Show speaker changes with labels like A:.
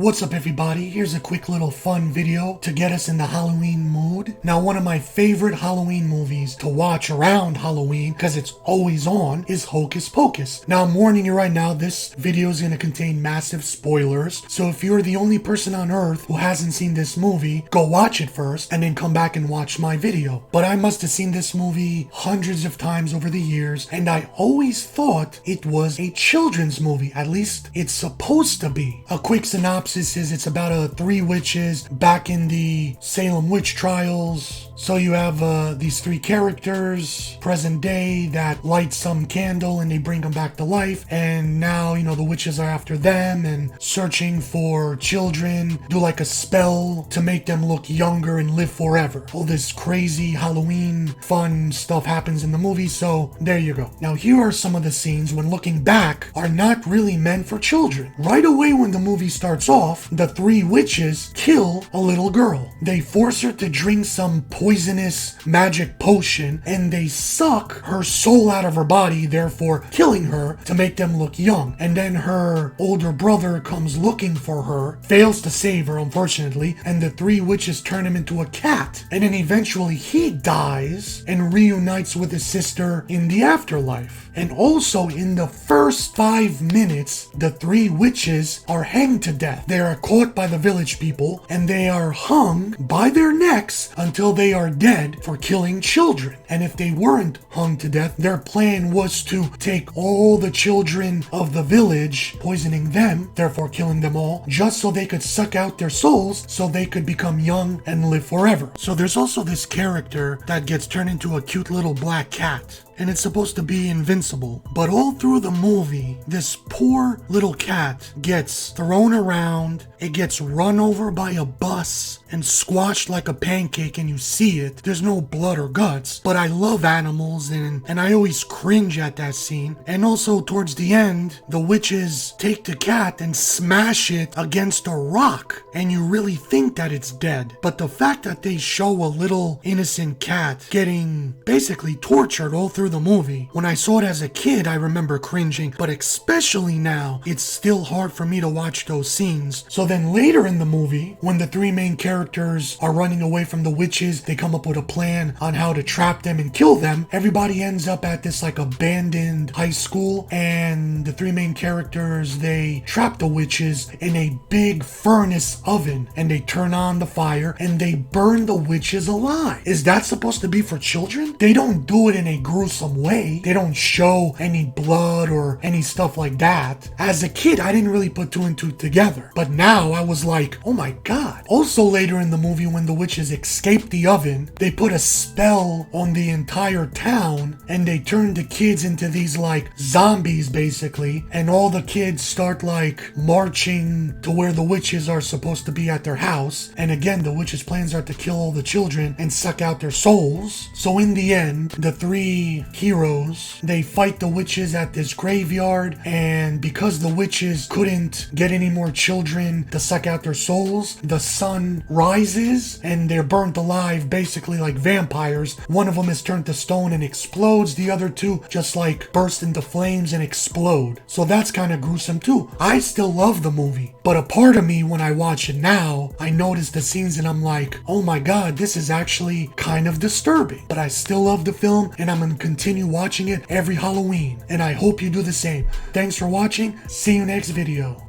A: What's up everybody, here's a quick little fun video to get us in the Halloween mood. Now one of my favorite Halloween movies to watch around Halloween, because it's always on, is Hocus Pocus. Now I'm warning you right now, this video is going to contain massive spoilers, so if you're the only person on earth who hasn't seen this movie, go watch it first and then come back and watch my video. But I must have seen this movie hundreds of times over the years, and I always thought it was a children's movie, at least it's supposed to be. A quick synopsis is it's about three witches back in the Salem witch trials. So you have these three characters, present day, that light some candle and they bring them back to life. And now, you know, the witches are after them and searching for children, do like a spell to make them look younger and live forever. All this crazy Halloween fun stuff happens in the movie, so there you go. Now here are some of the scenes when looking back are not really meant for children. Right away when the movie starts off, the three witches kill a little girl. They force her to drink some poisonous magic potion and they suck her soul out of her body, therefore killing her to make them look young. And then her older brother comes looking for her, fails to save her unfortunately, and the three witches turn him into a cat. And then eventually he dies and reunites with his sister in the afterlife. And also in the first 5 minutes, the three witches are hanged to death. They are caught by the village people and they are hung by their necks until they are dead for killing children. And if they weren't hung to death, their plan was to take all the children of the village, poisoning them, therefore killing them all, just so they could suck out their souls so they could become young and live forever. So there's also this character that gets turned into a cute little black cat, and it's supposed to be invincible. But all through the movie, this poor little cat gets thrown around, it gets run over by a bus and squashed like a pancake, and you see it. There's no blood or guts, but I love animals and I always cringe at that scene. And also towards the end, the witches take the cat and smash it against a rock, and you really think that it's dead. But the fact that they show a little innocent cat getting basically tortured all through the movie, when I saw it as a kid, I remember cringing, but especially now, it's still hard for me to watch those scenes. So then later in the movie, when the three main characters are running away from the witches, they come up with a plan on how to trap them and kill them. Everybody ends up at this like abandoned high school, and the three main characters, they trap the witches in a big furnace oven, and they turn on the fire and they burn the witches alive. Is that supposed to be for children? They don't do it in a gruesome way. They don't show any blood or any stuff like that. As a kid, I didn't really put two and two together, but now I was like, oh my god. Also later in the movie, when the witches escape the oven, they put a spell on the entire town and they turn the kids into these like zombies basically, and all the kids start like marching to where the witches are supposed to be at their house. And again, the witches' plans are to kill all the children and suck out their souls. So in the end, the three heroes, they fight the witches at this graveyard, and because the witches couldn't get any more children to suck out their souls, the sun rises and they're burnt alive basically like vampires. One of them is turned to stone and explodes, the other two just like burst into flames and explode. So that's kind of gruesome too. I still love the movie, but a part of me when I watch it now, I notice the scenes and I'm like, oh my god, this is actually kind of disturbing. But I still love the film and I'm gonna continue watching it every Halloween, and I hope you do the same. Thanks for watching. See you next video.